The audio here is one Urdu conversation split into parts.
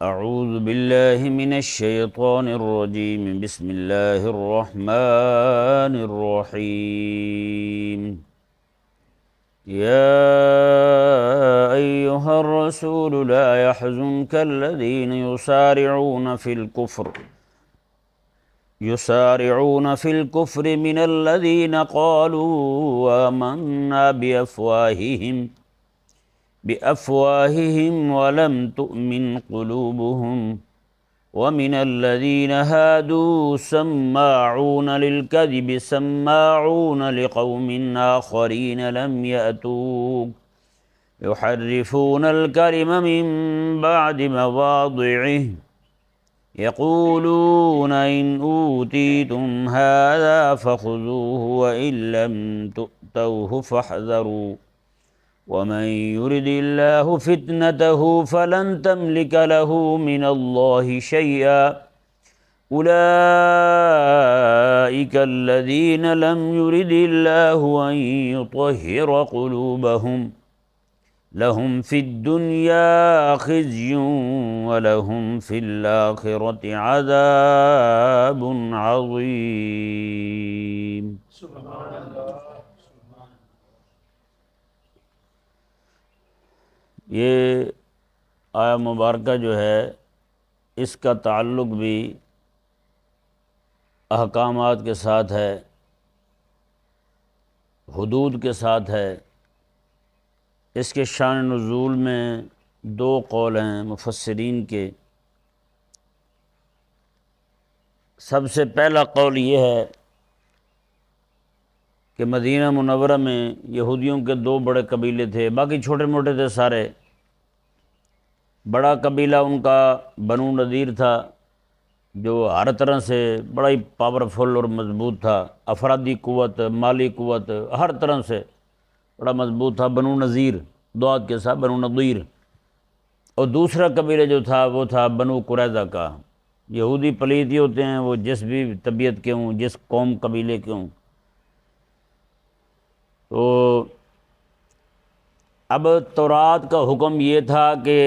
اعوذ باللہ من الشیطان الرجیم بسم اللہ الرحمن الرحیم یا ایہا الرسول لا يحزنك الذین يسارعون في الكفر من الذين قالوا آمنا بأفواههم ولم تؤمن قلوبهم ومن الذين هادوا سماعون للكذب سماعون لقوم آخرين لم يأتوك يحرفون الكلم من بعد مواضعه يقولون إن أوتيتم هذا فخذوه وإن لم تؤتوه فاحذروا ومن يرد الله فتنته فلن تملك له من الله شيئا أولئك الذين لم يرد الله أن يطهر قلوبهم لهم في الدنيا خزي ولهم في الآخرة عذاب عظيم. یہ آیہ مبارکہ جو ہے اس کا تعلق بھی احکامات کے ساتھ ہے، حدود کے ساتھ ہے۔ اس کے شان نزول میں دو قول ہیں مفسرین کے۔ سب سے پہلا قول یہ ہے کہ مدینہ منورہ میں یہودیوں کے دو بڑے قبیلے تھے، باقی چھوٹے موٹے تھے سارے۔ بڑا قبیلہ ان کا بنو نذیر تھا، جو ہر طرح سے بڑا ہی پاورفل اور مضبوط تھا، افرادی قوت، مالی قوت، ہر طرح سے بڑا مضبوط تھا، بنو نذیر، دعات کے ساتھ بنو نذیر۔ اور دوسرا قبیلہ جو تھا وہ تھا بنو قریظہ کا۔ یہودی پلیت ہی ہوتے ہیں، وہ جس بھی طبیعت کے ہوں، جس قوم قبیلے کے ہوں۔ تو اب تورات کا حکم یہ تھا کہ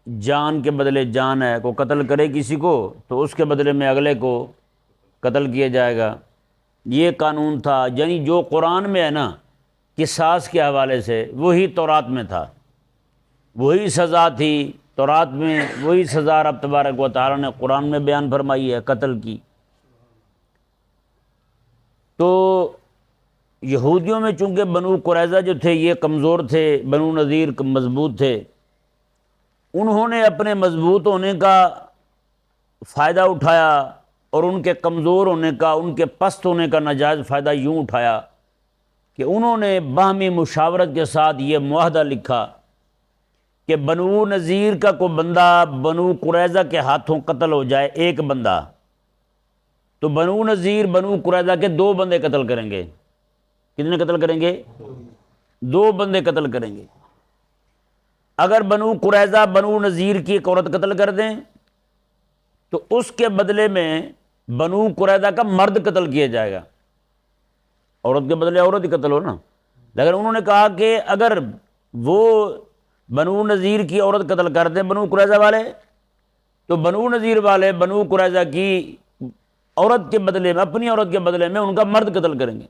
جان کے بدلے جان ہے، کو قتل کرے کسی کو تو اس کے بدلے میں اگلے کو قتل کیا جائے گا، یہ قانون تھا۔ یعنی جو قرآن میں ہے نا قصاص کے حوالے سے، وہی تورات میں تھا، وہی سزا تھی تورات میں، وہی سزا رب تبارک و تعالیٰ نے قرآن میں بیان فرمائی ہے قتل کی۔ تو یہودیوں میں چونکہ بنو قریظہ جو تھے یہ کمزور تھے، بنو نذیر مضبوط تھے، انہوں نے اپنے مضبوط ہونے کا فائدہ اٹھایا اور ان کے کمزور ہونے کا، ان کے پست ہونے کا ناجائز فائدہ یوں اٹھایا کہ انہوں نے باہمی مشاورت کے ساتھ یہ معاہدہ لکھا کہ بنو نذیر کا کوئی بندہ بنو قریظہ کے ہاتھوں قتل ہو جائے، ایک بندہ، تو بنو نذیر بنو قریظہ کے دو بندے قتل کریں گے۔ کتنے قتل کریں گے؟ دو بندے قتل کریں گے۔ اگر بنو قریظہ بنو نذیر کی ایک عورت قتل کر دیں تو اس کے بدلے میں بنو قریظہ کا مرد قتل کیا جائے گا، عورت کے بدلے عورت ہی قتل ہو نا۔ لیکن انہوں نے کہا کہ اگر وہ بنو نذیر کی عورت قتل کر دیں بنو قریظہ والے، تو بنو نذیر والے بنو قریظہ کی عورت کے بدلے میں، اپنی عورت کے بدلے میں ان کا مرد قتل کریں گے۔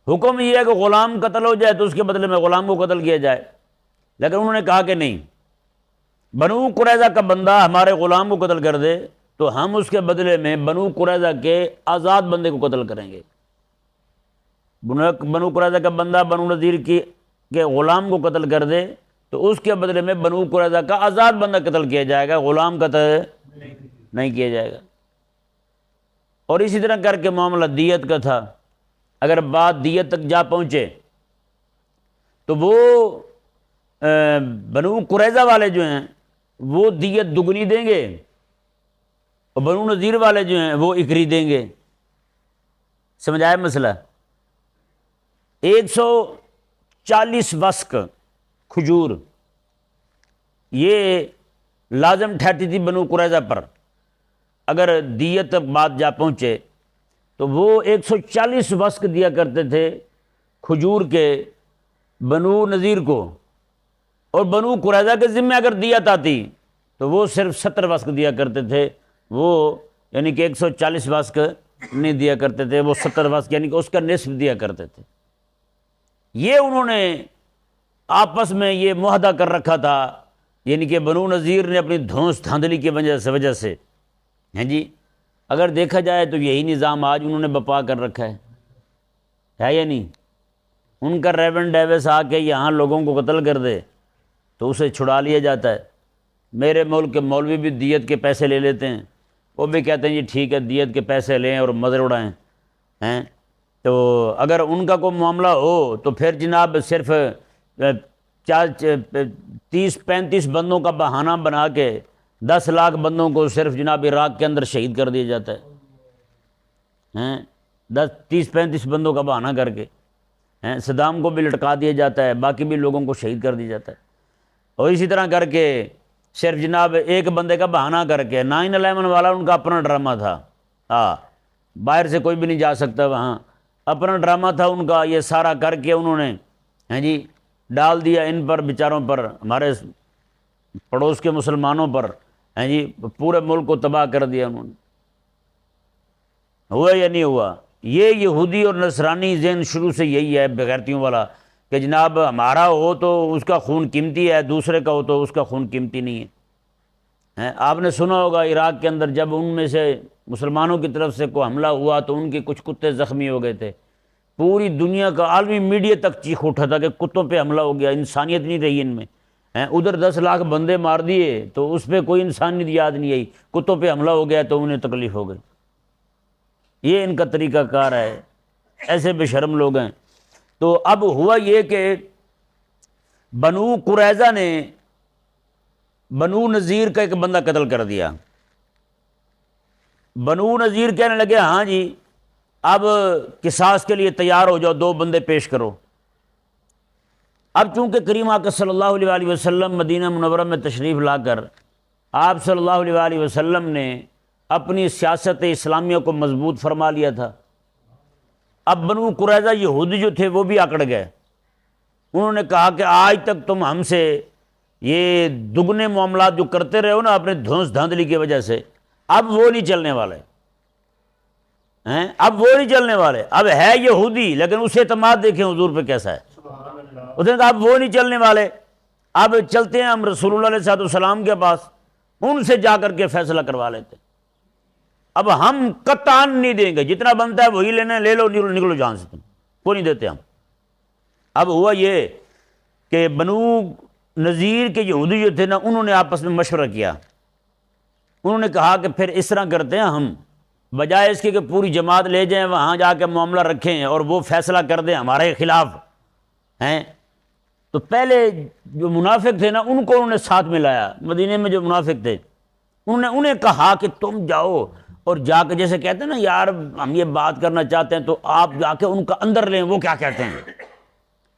حکم یہ ہے کہ غلام قتل ہو جائے تو اس کے بدلے میں غلام کو قتل کیا جائے، لیکن انہوں نے کہا کہ نہیں، بنو قریظہ کا بندہ ہمارے غلام کو قتل کر دے تو ہم اس کے بدلے میں بنو قریظہ کے آزاد بندے کو قتل کریں گے۔ بنو قریظہ کا بندہ بنو نذیر کے غلام کو قتل کر دے تو اس کے بدلے میں بنو قریظہ کا آزاد بندہ قتل کیا جائے گا، غلام قتل نہیں کیا جائے گا۔ اور اسی طرح کر کے معاملہ دیت کا تھا۔ اگر بات دیت تک جا پہنچے تو وہ بنو قریظہ والے جو ہیں وہ دیت دگنی دیں گے اور بنو نذیر والے جو ہیں وہ اکری دیں گے۔ سمجھایا مسئلہ؟ 140 وسق کھجور یہ لازم ٹھہرتی تھی بنو قریظہ پر۔ اگر دیت تک بات جا پہنچے تو وہ 140 وسق دیا کرتے تھے کھجور کے بنو نذیر کو، اور بنو قریظہ کے ذمہ اگر دیت آتی تو وہ صرف 70 وسق دیا کرتے تھے، وہ یعنی کہ 140 وسق نہیں دیا کرتے تھے، وہ 70 وسق یعنی کہ اس کا نصف دیا کرتے تھے۔ یہ انہوں نے آپس میں یہ معاہدہ کر رکھا تھا، یعنی کہ بنو نذیر نے اپنی دھونس دھاندلی کی وجہ سے ہیں جی، اگر دیکھا جائے تو یہی نظام آج انہوں نے بپا کر رکھا ہے یا نہیں؟ ان کا ریون ڈیوس آ کے یہاں لوگوں کو قتل کر دے تو اسے چھڑا لیا جاتا ہے۔ میرے ملک کے مولوی بھی دیت کے پیسے لے لیتے ہیں، وہ بھی کہتے ہیں جی ٹھیک ہے دیت کے پیسے لیں اور مزے اڑائیں ہیں۔ تو اگر ان کا کوئی معاملہ ہو تو پھر جناب صرف 30-35 بندوں کا بہانہ بنا کے 10 لاکھ بندوں کو صرف جناب عراق کے اندر شہید کر دیا جاتا ہے، 30-35 بندوں کا بہانہ کر کے صدام کو بھی لٹکا دیا جاتا ہے، باقی بھی لوگوں کو شہید کر دیا جاتا ہے۔ اور اسی طرح کر کے صرف جناب ایک بندے کا بہانہ کر کے 9/11 والا ان کا اپنا ڈرامہ تھا، باہر سے کوئی بھی نہیں جا سکتا، وہاں اپنا ڈرامہ تھا ان کا، یہ سارا کر کے انہوں نے جی ڈال دیا ان پر بیچاروں پر، ہمارے پڑوس کے مسلمانوں پر جی، پورے ملک کو تباہ کر دیا انہوں نے۔ ہوا یا نہیں ہوا؟ یہ یہودی اور نصرانی ذہن شروع سے یہی ہے بغیرتیوں والا کہ جناب ہمارا ہو تو اس کا خون قیمتی ہے، دوسرے کا ہو تو اس کا خون قیمتی نہیں ہے۔ آپ نے سنا ہوگا عراق کے اندر جب ان میں سے مسلمانوں کی طرف سے کوئی حملہ ہوا تو ان کے کچھ کتے زخمی ہو گئے تھے، پوری دنیا کا عالمی میڈیا تک چیخ اٹھا تھا کہ کتوں پہ حملہ ہو گیا، انسانیت نہیں رہی ان میں، ادھر 10 لاکھ بندے مار دیے تو اس پہ کوئی انسانیت یاد نہیں آئی، کتوں پہ حملہ ہو گیا تو انہیں تکلیف ہو گئی۔ یہ ان کا طریقہ کار ہے، ایسے بے شرم لوگ ہیں۔ تو اب ہوا یہ کہ بنو قریظہ نے بنو نذیر کا ایک بندہ قتل کر دیا۔ بنو نذیر کہنے لگے ہاں جی اب قصاص کے لیے تیار ہو جاؤ، 2 بندے پیش کرو۔ اب چونکہ کریم آقا صلی اللہ علیہ وآلہ وسلم مدینہ منورہ میں تشریف لا کر آپ صلی اللہ علیہ وآلہ وسلم نے اپنی سیاست اسلامیہ کو مضبوط فرما لیا تھا۔ اب بنو قریظہ یہودی جو تھے وہ بھی اکڑ گئے، انہوں نے کہا کہ آج تک تم ہم سے یہ دگنے معاملات جو کرتے رہے ہو نا اپنے دھونس دھاندلی کی وجہ سے، اب وہ نہیں چلنے والے ہیں، اب وہ نہیں چلنے والے۔ اب ہے یہودی لیکن اسے اعتماد دیکھیں حضور پہ کیسا ہے، اس نے کہا اب وہ نہیں چلنے والے، اب چلتے ہیں ہم رسول اللہ علیہ السلام کے پاس، ان سے جا کر کے فیصلہ کروا لیتے، اب ہم قطعاً نہیں دیں گے، جتنا بنتا ہے وہی لینا، لے لو نکلو جان سے، تم کو نہیں دیتے ہم۔ اب ہوا یہ کہ بنو نذیر کے یہودی جو تھے نا انہوں نے آپس میں مشورہ کیا، انہوں نے کہا کہ پھر اس طرح کرتے ہیں ہم، بجائے اس کے کہ پوری جماعت لے جائیں وہاں جا کے معاملہ رکھیں اور وہ فیصلہ کر دیں ہمارے خلاف ہیں، تو پہلے جو منافق تھے نا ان کو انہوں نے ساتھ ملایا، مدینے میں جو منافق تھے انہیں کہا کہ تم جاؤ اور جا کے جیسے کہتے ہیں نا یار ہم یہ بات کرنا چاہتے ہیں تو آپ جا کے ان کا اندر لیں وہ کیا کہتے ہیں،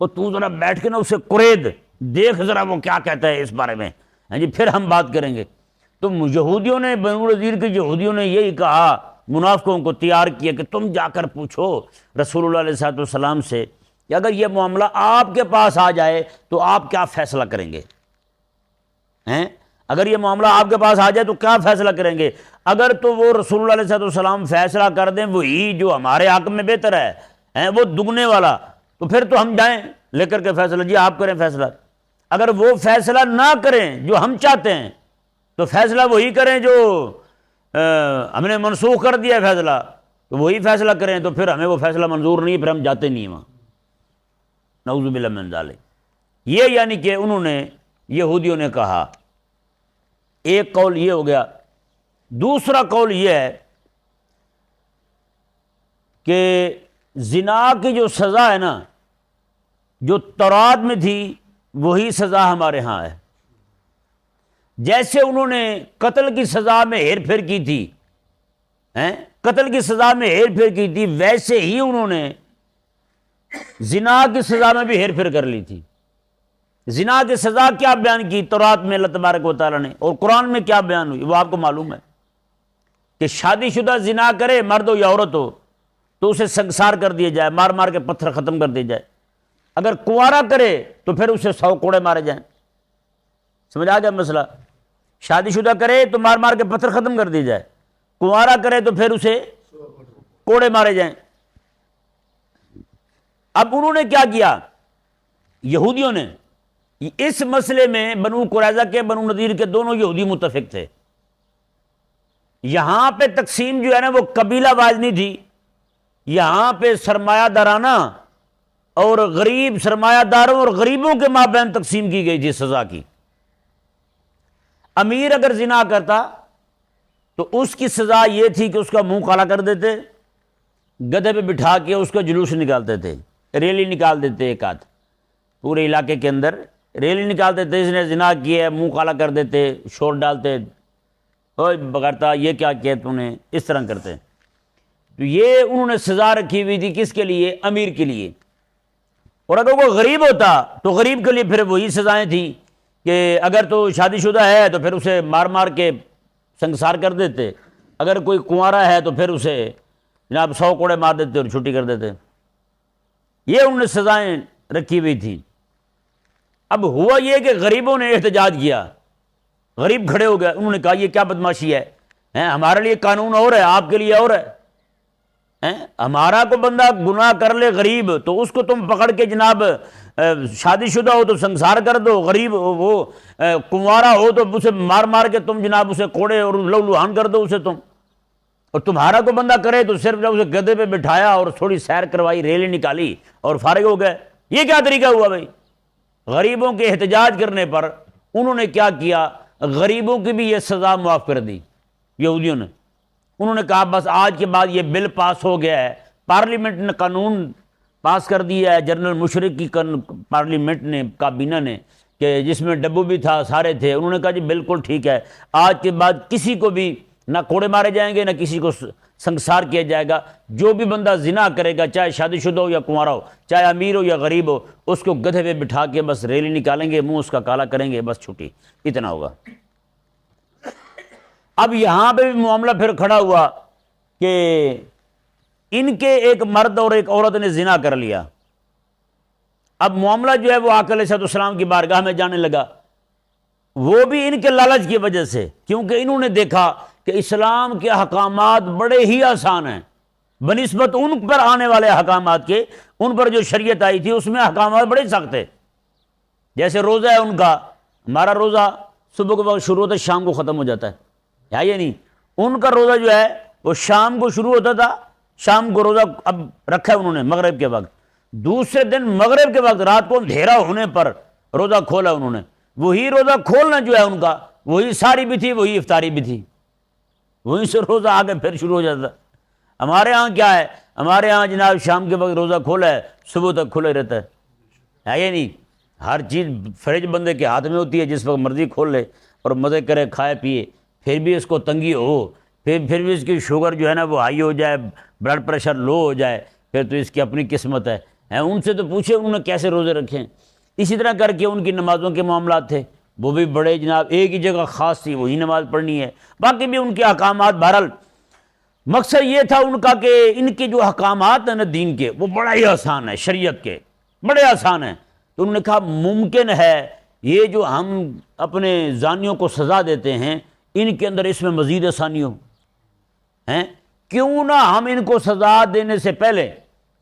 اور تو ذرا بیٹھ کے نا اسے قرید دیکھ ذرا وہ کیا کہتا ہے اس بارے میں، ہاں جی پھر ہم بات کریں گے۔ تو یہودیوں نے بنو نذیر کے یہودیوں نے یہی کہا، منافقوں کو تیار کیا کہ تم جا کر پوچھو رسول اللہ علیہ السلام سے کہ اگر یہ معاملہ آپ کے پاس آ جائے تو آپ کیا فیصلہ کریں گے، اگر یہ معاملہ آپ کے پاس آ جائے تو کیا فیصلہ کریں گے؟ اگر تو وہ رسول اللہ علیہ السلام فیصلہ کر دیں وہی جو ہمارے حق میں بہتر ہے وہ دگنے والا، تو پھر تو ہم جائیں لے کر کے فیصلہ، جی آپ کریں فیصلہ۔ اگر وہ فیصلہ نہ کریں جو ہم چاہتے ہیں تو فیصلہ وہی کریں جو ہم نے منسوخ کر دیا فیصلہ، تو وہی فیصلہ کریں، تو پھر ہمیں وہ فیصلہ منظور نہیں، پھر ہم جاتے نہیں وہاں، نعوذ باللہ من ذالک۔ یہ یعنی کہ انہوں نے یہودیوں نے کہا، ایک قول یہ ہو گیا۔ دوسرا قول یہ ہے کہ زنا کی جو سزا ہے نا جو تورات میں تھی وہی سزا ہمارے ہاں ہے، جیسے انہوں نے قتل کی سزا میں ہیر پھیر کی تھی، قتل کی سزا میں ہیر پھیر کی تھی، ویسے ہی انہوں نے زنا کی سزا میں بھی ہیر پھیر کر لی تھی۔ زنا کی سزا کیا بیان کی تورات میں اللہ تبارک و تعالیٰ نے، اور قرآن میں کیا بیان ہوئی وہ آپ کو معلوم ہے کہ شادی شدہ زنا کرے مرد ہو یا عورت ہو تو اسے سنگسار کر دیا جائے، مار مار کے پتھر ختم کر دیا جائے، اگر کنوارا کرے تو پھر اسے 100 کوڑے مارے جائیں۔ سمجھ آ گیا مسئلہ؟ شادی شدہ کرے تو مار مار کے پتھر ختم کر دی جائے، کنوارا کرے تو پھر اسے کوڑے مارے جائیں۔ اب انہوں نے کیا کیا، یہودیوں نے اس مسئلے میں بنو قریظہ کے بنو نذیر کے دونوں یہودی متفق تھے۔ یہاں پہ تقسیم جو ہے نا وہ قبیلہ واز نہیں تھی، یہاں پہ سرمایہ دارانہ اور غریب سرمایہ داروں اور غریبوں کے مابین تقسیم کی گئی تھی سزا کی۔ امیر اگر زنا کرتا تو اس کی سزا یہ تھی کہ اس کا منہ کالا کر دیتے، گدھے پہ بٹھا کے اس کا جلوس نکالتے تھے، ریلی نکال دیتے، ایک آدھ پورے علاقے کے اندر ریلی نکال دیتے، اس نے زنا کیا ہے، منہ کالا کر دیتے، شور ڈالتے، اوئے بغیرتا یہ کیا کیا تو نے، اس طرح کرتے۔ تو یہ انہوں نے سزا رکھی ہوئی تھی کس کے لیے، امیر کے لیے۔ اور اگر وہ غریب ہوتا تو غریب کے لیے پھر وہی سزائیں تھیں کہ اگر تو شادی شدہ ہے تو پھر اسے مار مار کے سنگسار کر دیتے، اگر کوئی کنوارا ہے تو پھر اسے جناب 100 کوڑے مار دیتے اور چھٹی کر دیتے۔ یہ انہوں نے سزائیں رکھی ہوئی تھی۔ اب ہوا یہ کہ غریبوں نے احتجاج کیا، غریب کھڑے ہو گئے، انہوں نے کہا یہ کیا بدماشی ہے، ہمارے لیے قانون اور ہے، آپ کے لیے اور ہے۔ ہمارا کو بندہ گناہ کر لے غریب تو اس کو تم پکڑ کے جناب شادی شدہ ہو تو سنسار کر دو، غریب وہ کنوارا ہو تو اسے مار مار کے تم جناب اسے کوڑے اور لو لوہان کر دو اسے تم، اور تمہارا کو بندہ کرے تو صرف جب اسے گدھے پہ بٹھایا اور تھوڑی سیر کروائی، ریلی نکالی اور فارغ ہو گئے۔ یہ کیا طریقہ ہوا بھائی؟ غریبوں کے احتجاج کرنے پر انہوں نے کیا کیا، غریبوں کی بھی یہ سزا معاف کر دی یہودیوں نے۔ انہوں نے کہا بس آج کے بعد یہ بل پاس ہو گیا ہے، پارلیمنٹ نے قانون پاس کر دیا ہے، جنرل مشرق کی پارلیمنٹ نے، کابینہ نے، کہ جس میں ڈبو بھی تھا، سارے تھے، انہوں نے کہا جی بالکل ٹھیک ہے، آج کے بعد کسی کو بھی نہ کوڑے مارے جائیں گے، نہ کسی کو سنگسار کیا جائے گا۔ جو بھی بندہ زنا کرے گا، چاہے شادی شدہ ہو یا کنوارا ہو، چاہے امیر ہو یا غریب ہو، اس کو گدھے پہ بٹھا کے بس ریلی نکالیں گے، منہ اس کا کالا کریں گے، بس چھٹی، اتنا ہوگا۔ اب یہاں پہ بھی معاملہ پھر کھڑا ہوا کہ ان کے ایک مرد اور ایک عورت نے زنا کر لیا۔ اب معاملہ جو ہے وہ آقا علیہ السلام کی بارگاہ میں جانے لگا، وہ بھی ان کے لالچ کی وجہ سے، کیونکہ انہوں نے دیکھا کہ اسلام کے احکامات بڑے ہی آسان ہیں بنسبت ان پر آنے والے احکامات کے، ان پر جو شریعت آئی تھی اس میں احکامات بڑے سخت ہیں۔ جیسے روزہ ہے ان کا، ہمارا روزہ صبح کے وقت شروع ہوتا ہے، شام کو ختم ہو جاتا ہے، یا نہیں؟ ان کا روزہ جو ہے وہ شام کو شروع ہوتا تھا، شام کو روزہ اب رکھا ہے انہوں نے مغرب کے وقت، دوسرے دن مغرب کے وقت رات کو اندھیرا ہونے پر روزہ کھولا انہوں نے۔ وہی روزہ کھولنا جو ہے ان کا، وہی ساری بھی تھی، وہی افطاری بھی تھی، وہیں سے روزہ آگے پھر شروع ہو جاتا۔ ہمارے ہاں کیا ہے، ہمارے ہاں جناب شام کے وقت روزہ کھولا ہے، صبح تک کھلا رہتا ہے یا نہیں؟ ہر چیز فریج بندے کے ہاتھ میں ہوتی ہے، جس وقت مرضی کھول لے اور مزے کرے، کھائے پیے، پھر بھی اس کو تنگی ہو، پھر بھی اس کی شوگر جو ہے نا وہ ہائی ہو جائے، بلڈ پریشر لو ہو جائے، پھر تو اس کی اپنی قسمت ہے۔ ان سے تو پوچھے انہوں نے کیسے روزے رکھے ہیں۔ اسی طرح کر کے ان کی نمازوں کے معاملات تھے، وہ بھی بڑے جناب ایک ہی جگہ خاص تھی، وہی نماز پڑھنی ہے، باقی بھی ان کے احکامات۔ بہرحال مقصد یہ تھا ان کا کہ ان کے جو احکامات ہیں نا دین کے، وہ بڑا ہی آسان ہے، شریعت کے بڑے آسان ہیں۔ تو انہوں نے کہا ممکن ہے یہ جو ہم اپنے زانیوں کو سزا دیتے ہیں، ان کے اندر اس میں مزید آسانی ہو، کیوں نہ ہم ان کو سزا دینے سے پہلے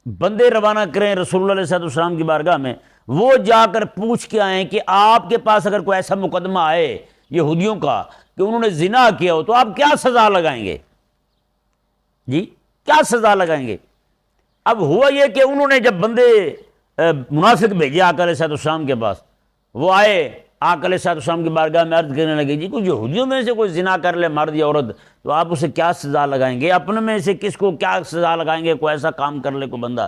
بندے روانہ کریں رسول اللہ علیہ السلام کی بارگاہ میں، وہ جا کر پوچھ کے آئیں کہ آپ کے پاس اگر کوئی ایسا مقدمہ آئے یہودیوں کا کہ انہوں نے زنا کیا ہو تو آپ کیا سزا لگائیں گے؟ جی کیا سزا لگائیں گے؟ اب ہوا یہ کہ انہوں نے جب بندے منافق بھیجے آقا علیہ السلام کے پاس، وہ آئے آقا علیہ السلام کی بارگاہ میں عرض کرنے لگے جی کوئی یہودیوں میں سے کوئی زنا کر لے مرد یا عورت تو آپ اسے کیا سزا لگائیں گے؟ اپنے میں سے کس کو کیا سزا لگائیں گے؟ کوئی ایسا کام کر لے کوئی بندہ؟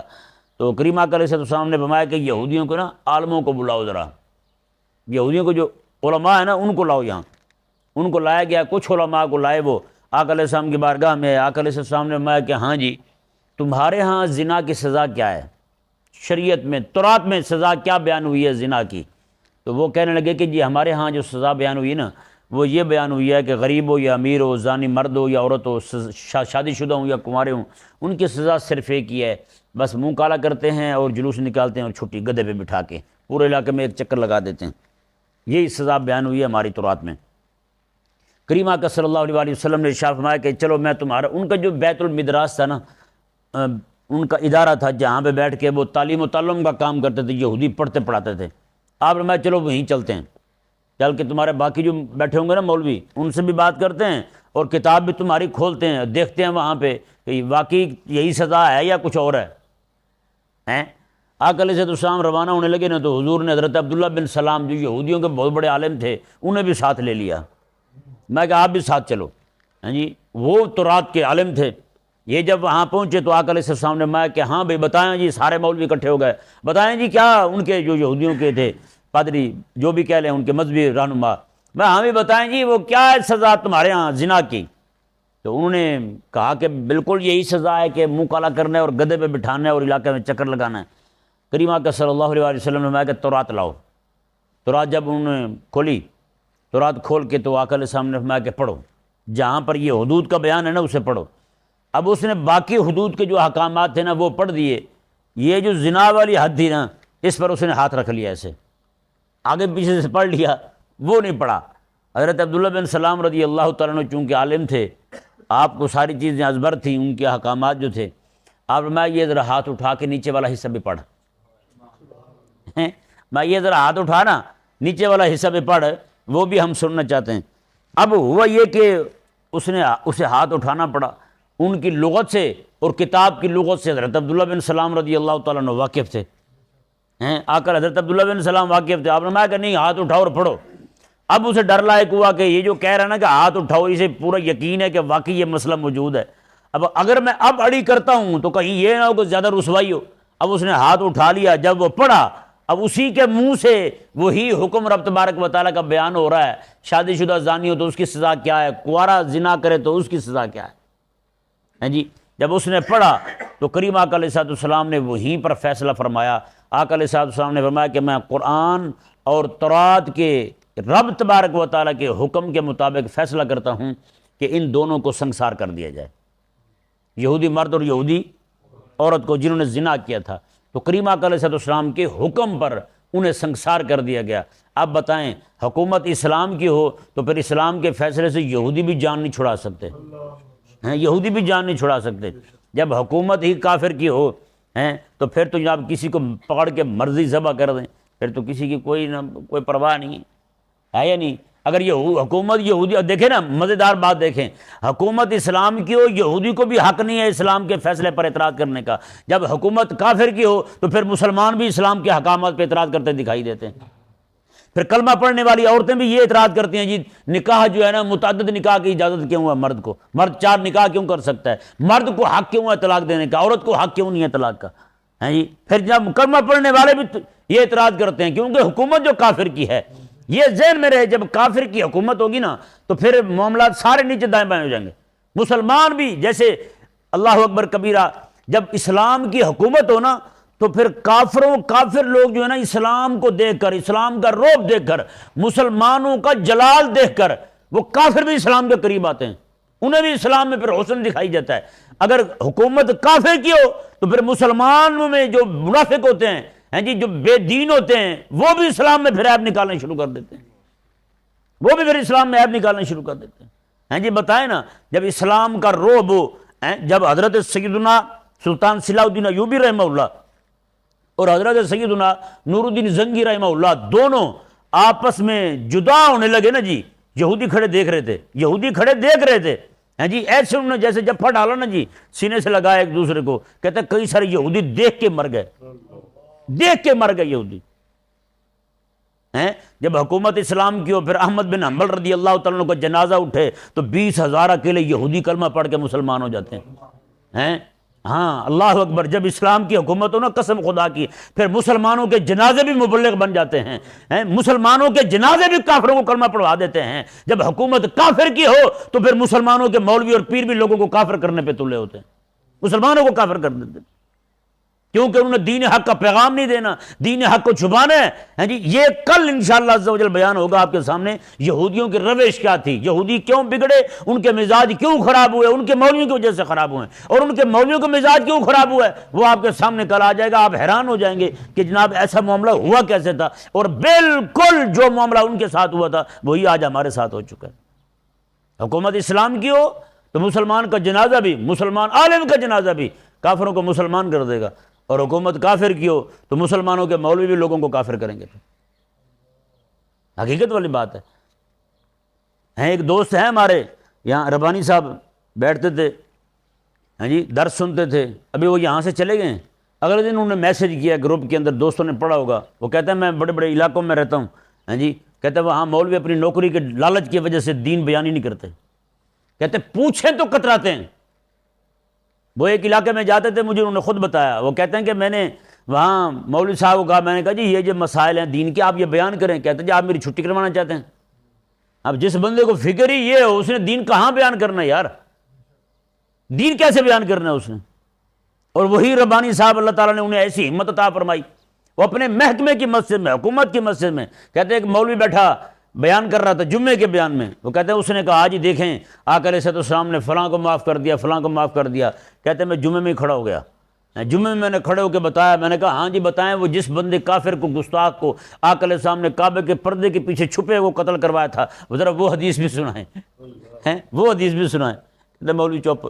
تو کریم آقا علیہ السلام نے فرمایا کہ یہودیوں کو نا عالموں کو بلاؤ، ذرا یہودیوں کو جو علماء ہیں نا ان کو لاؤ یہاں۔ ان کو لایا گیا، کچھ علماء کو لائے، وہ آقا علیہ السلام کی بارگاہ میں۔ آقا علیہ السلام نے فرمایا کہ ہاں جی تمہارے ہاں زنا کی سزا کیا ہے؟ شریعت میں تورات میں سزا کیا بیان ہوئی ہے زنا کی؟ تو وہ کہنے لگے کہ جی ہمارے ہاں جو سزا بیان ہوئی نا وہ یہ بیان ہوئی ہے کہ غریب ہو یا امیر ہو، زانی مرد ہو یا عورت ہو، شادی شدہ ہوں یا کنوارے ہوں، ان کی سزا صرف ایک ہی ہے، بس منہ کالا کرتے ہیں اور جلوس نکالتے ہیں اور چھٹی، گدھے پہ بٹھا کے پورے علاقے میں ایک چکر لگا دیتے ہیں۔ یہی سزا بیان ہوئی ہے ہماری تورات میں۔ کریمہ کا صلی اللہ علیہ وسلم نے ارشاد فرمایا کہ چلو میں تمہارا، ان کا جو بیت المدراس تھا نا، ان کا ادارہ تھا جہاں پہ بیٹھ کے وہ تعلیم و تعلم کا کام کرتے تھے، یہودی پڑھتے پڑھاتے تھے. آپ نے میں چلو وہیں چلتے ہیں، چل کے تمہارے باقی جو بیٹھے ہوں گے نا مولوی، ان سے بھی بات کرتے ہیں اور کتاب بھی تمہاری کھولتے ہیں، دیکھتے ہیں وہاں پہ کہ واقعی یہی سزا ہے یا کچھ اور ہے. آقا علیہ السلام روانہ ہونے لگے نا، تو حضور نے حضرت عبداللہ بن سلام جو یہودیوں کے بہت بڑے عالم تھے انہیں بھی ساتھ لے لیا. میں کہا آپ بھی ساتھ چلو. ہاں جی، وہ تورات کے عالم تھے. یہ جب وہاں پہنچے تو آقا علیہ السلام نے میں کہ ہاں بھائی بتائیں جی، سارے مولوی اکٹھے ہو گئے، بتائیں جی کیا ان کے جو یہودیوں کے تھے پادری جو بھی کہہ لیں ان کے مذہبی رہنما، میں ہاں بھی بتائیں جی وہ کیا ہے سزا تمہارے ہاں زنا کی. تو انہوں نے کہا کہ بالکل یہی سزا ہے کہ منہ کالا کرنا ہے اور گدھے پہ بٹھانا ہے اور علاقے میں چکر لگانا ہے. کریمہ کا صلی اللہ علیہ وسلم نے میں کہ تورات لاؤ. تورات جب انہوں نے کھولی، تورات کھول کے تو آقا علیہ السلام نے فرمایا کہ پڑھو، جہاں پر یہ حدود کا بیان ہے نا اسے پڑھو. اب اس نے باقی حدود کے جو احکامات تھے نا وہ پڑھ دیے، یہ جو زنا والی حد تھی نا اس پر اس نے ہاتھ رکھ لیا، ایسے آگے پیچھے سے پڑھ لیا، وہ نہیں پڑھا. حضرت عبداللہ بن سلام رضی اللہ تعالیٰ عنہ چونکہ عالم تھے، آپ کو ساری چیزیں ازبر تھیں، ان کے احکامات جو تھے، آپ میں یہ ذرا ہاتھ اٹھا کے نیچے والا حصہ بھی پڑھ، میں یہ ذرا ہاتھ اٹھا نا نیچے والا حصہ بھی پڑھ، وہ بھی ہم سننا چاہتے ہیں. اب ہوا یہ کہ اسے ہاتھ اٹھانا پڑا. ان کی لغت سے اور کتاب کی لغت سے حضرت عبداللہ بن سلام رضی اللہ تعالیٰ عنہ واقف تھے. آ کر حضرت عبداللہ بن سلام واقف تھے. آپ نے کہا کہ نہیں ہاتھ اٹھاؤ اور پڑھو. اب اسے ڈر لائق ہوا کہ یہ جو کہہ رہا ہے نا کہ ہاتھ اٹھاؤ، اسے پورا یقین ہے کہ واقعی یہ مسئلہ موجود ہے. اب اگر میں اب اڑی کرتا ہوں تو کہیں یہ نہ ہو کہ زیادہ رسوائی ہو. اب اس نے ہاتھ اٹھا لیا. جب وہ پڑھا اب اسی کے منہ سے وہی حکم رب تبارک و تعالیٰ کا بیان ہو رہا ہے. شادی شدہ زانی ہو تو اس کی سزا کیا ہے، کنوارا زنا کرے تو اس کی سزا کیا ہے. جی جب اس نے پڑھا تو کریم آقا علیہ السلام نے وہیں پر فیصلہ فرمایا. آقا علیہ السلام نے فرمایا کہ میں قرآن اور تورات کے رب تبارک و تعالیٰ کے حکم کے مطابق فیصلہ کرتا ہوں کہ ان دونوں کو سنگسار کر دیا جائے، یہودی مرد اور یہودی عورت کو جنہوں نے زنا کیا تھا. تو کریم آقا علیہ السلام کے حکم پر انہیں سنگسار کر دیا گیا. اب بتائیں حکومت اسلام کی ہو تو پھر اسلام کے فیصلے سے یہودی بھی جان نہیں چھڑا سکتے ہیں، یہودی بھی جان نہیں چھڑا سکتے. جب حکومت ہی کافر کی ہو ہیں تو پھر تو جناب کسی کو پکڑ کے مرضی ذبح کر دیں، پھر تو کسی کی کوئی پرواہ نہیں ہے یا نہیں. اگر یہ حکومت یہودی، دیکھیں نا مزیدار بات دیکھیں، حکومت اسلام کی ہو یہودی کو بھی حق نہیں ہے اسلام کے فیصلے پر اعتراض کرنے کا. جب حکومت کافر کی ہو تو پھر مسلمان بھی اسلام کے حکامات پہ اعتراض کرتے دکھائی دیتے ہیں. پھر کلمہ پڑھنے والی عورتیں بھی یہ اعتراض کرتی ہیں جی نکاح جو ہے نا متعدد نکاح کی اجازت کیوں ہے مرد کو، مرد 4 نکاح کیوں کر سکتا ہے، مرد کو حق کیوں ہے طلاق دینے کا، عورت کو حق کیوں نہیں ہے طلاق کا. ہیں جی پھر جب کلمہ پڑھنے والے بھی یہ اعتراض کرتے ہیں کیونکہ حکومت جو کافر کی ہے. یہ ذہن میں رہے جب کافر کی حکومت ہوگی نا تو پھر معاملات سارے نیچے دائیں بائیں ہو جائیں گے. مسلمان بھی جیسے اللہ اکبر کبیرہ، جب اسلام کی حکومت ہو نا تو پھر کافر لوگ جو ہے نا اسلام کو دیکھ کر، اسلام کا رعب دیکھ کر، مسلمانوں کا جلال دیکھ کر وہ کافر بھی اسلام کے قریب آتے ہیں، انہیں بھی اسلام میں پھر حسن دکھائی جاتا ہے. اگر حکومت کافر کی ہو تو پھر مسلمانوں میں جو منافق ہوتے ہیں جی، جو بے دین ہوتے ہیں، وہ بھی اسلام میں پھر عیب نکالنا شروع کر دیتے ہیں، وہ بھی پھر اسلام میں عیب نکالنا شروع کر دیتے ہیں. جی بتائیں نا جب اسلام کا رعب ہو، جب حضرت سیدنا سلطان صلاح الدین ایوبی رحمہ اللہ اور حضرت سیدنا نور الدین زنگی رحمہ اللہ دونوں آپس میں جدا ہونے لگے نا جی، یہودی کھڑے دیکھ رہے تھے، یہودی کھڑے دیکھ رہے تھے جی، ایسے انہوں نے جیسے جب ڈالا نا جی سینے سے لگایا ایک دوسرے کو. کہتے کئی سارے یہودی دیکھ کے مر گئے، دیکھ کے مر گئے یہودی. جب حکومت اسلام کی ہو پھر احمد بن حنبل رضی اللہ تعالیٰ عنہ کا جنازہ اٹھے تو 20,000 اکیلے یہودی کلمہ پڑھ کے مسلمان ہو جاتے ہیں. ہاں اللہ اکبر. جب اسلام کی حکومت ہو نا قسم خدا کی پھر مسلمانوں کے جنازے بھی مبلغ بن جاتے ہیں، مسلمانوں کے جنازے بھی کافروں کو کلمہ پڑھوا دیتے ہیں. جب حکومت کافر کی ہو تو پھر مسلمانوں کے مولوی اور پیر بھی لوگوں کو کافر کرنے پہ تلے ہوتے ہیں، مسلمانوں کو کافر کر دیتے ہیں کیونکہ انہوں نے دین حق کا پیغام نہیں دینا، دین حق کو چھپانا ہے. جی یہ کل انشاءاللہ عز و جل بیان ہوگا آپ کے سامنے یہودیوں کی روش کیا تھی، یہودی کیوں بگڑے، ان کے مزاج کیوں خراب ہوئے، ان کے مولویوں کی وجہ سے خراب ہوئے، اور ان کے مولویوں کا مزاج کیوں خراب ہوا ہے وہ آپ کے سامنے کل آ جائے گا. آپ حیران ہو جائیں گے کہ جناب ایسا معاملہ ہوا کیسے تھا، اور بالکل جو معاملہ ان کے ساتھ ہوا تھا وہی آج ہمارے ساتھ ہو چکا ہے. حکومت اسلام کی ہو تو مسلمان کا جنازہ بھی، مسلمان عالم کا جنازہ بھی کافروں کو مسلمان کر دے گا، اور حکومت کافر کی ہو تو مسلمانوں کے مولوی بھی لوگوں کو کافر کریں گے۔ حقیقت والی بات ہے۔ ایک دوست ہیں ہمارے یہاں، ربانی صاحب بیٹھتے تھے، ہاں جی، درس سنتے تھے، ابھی وہ یہاں سے چلے گئے ہیں، اگلے دن انہوں نے میسج کیا گروپ کے اندر، دوستوں نے پڑھا ہوگا، وہ کہتے ہیں میں بڑے بڑے علاقوں میں رہتا ہوں، ہاں جی، کہتے ہیں وہاں مولوی اپنی نوکری کے لالچ کی وجہ سے دین بیان ہی نہیں کرتے، کہتے پوچھیں تو کتراتے ہیں۔ وہ ایک علاقے میں جاتے تھے، مجھے انہوں نے خود بتایا، وہ کہتے ہیں کہ میں نے وہاں مولوی صاحب کو کہا، میں نے کہا جی یہ جو مسائل ہیں دین کے آپ یہ بیان کریں، کہتے ہیں جی آپ میری چھٹی کروانا چاہتے ہیں؟ اب جس بندے کو فکر ہی یہ ہو، اس نے دین کہاں بیان کرنا ہے یار، دین کیسے بیان کرنا ہے اس نے؟ اور وہی ربانی صاحب اللہ تعالیٰ نے انہیں ایسی ہمت عطا فرمائی، وہ اپنے محکمے کی مسجد میں، حکومت کی مسجد میں، کہتے ہیں ایک مولوی بیٹھا بیان کر رہا تھا جمعے کے بیان میں، وہ کہتے ہیں اس نے کہا جی دیکھیں آقا علیہ السلام نے فلاں کو معاف کر دیا، فلاں کو معاف کر دیا، کہتے ہیں میں جمعے میں ہی کھڑا ہو گیا، جمعے میں نے کھڑے ہو کے بتایا، میں نے کہا ہاں جی بتائیں، وہ جس بندے کافر کو، گستاخ کو آقا علیہ السلام نے کعبے کے پردے کے پیچھے چھپے وہ قتل کروایا تھا، ذرا وہ حدیث بھی سنائیں، وہ حدیث بھی سنائیں، کہتے مولوی چپ،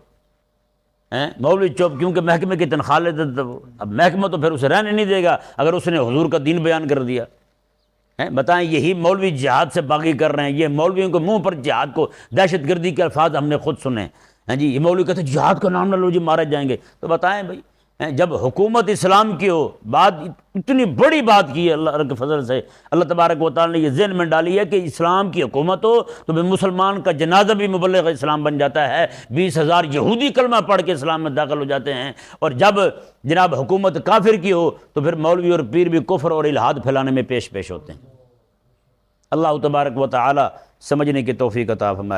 مولوی چپ، کیونکہ محکمے کی تنخواہ لیتے تھے وہ، اب محکمہ تو پھر اسے رہنے نہیں دے گا اگر اس نے حضور کا دین بیان کر دیا۔ بتائیں یہی مولوی جہاد سے باغی کر رہے ہیں، یہ مولویوں کے منہ پر جہاد کو، دہشت گردی کے الفاظ ہم نے خود سنے ہیں جی، یہ مولوی کہتے ہیں جہاد کا نام نہ لو جی مارے جائیں گے، تو بتائیں بھائی جب حکومت اسلام کی ہو، بات اتنی بڑی بات کی ہے اللہ کے فضل سے، اللہ تبارک و تعالیٰ نے یہ ذہن میں ڈالی ہے کہ اسلام کی حکومت ہو تو بھی مسلمان کا جنازہ بھی مبلغ اسلام بن جاتا ہے، 20,000 یہودی کلمہ پڑھ کے اسلام میں داخل ہو جاتے ہیں، اور جب جناب حکومت کافر کی ہو تو پھر مولوی اور پیر بھی کفر اور الحاد پھیلانے میں پیش ہوتے ہیں۔ اللہ تبارک و تعالی سمجھنے کی توفیق عطا فرمائے۔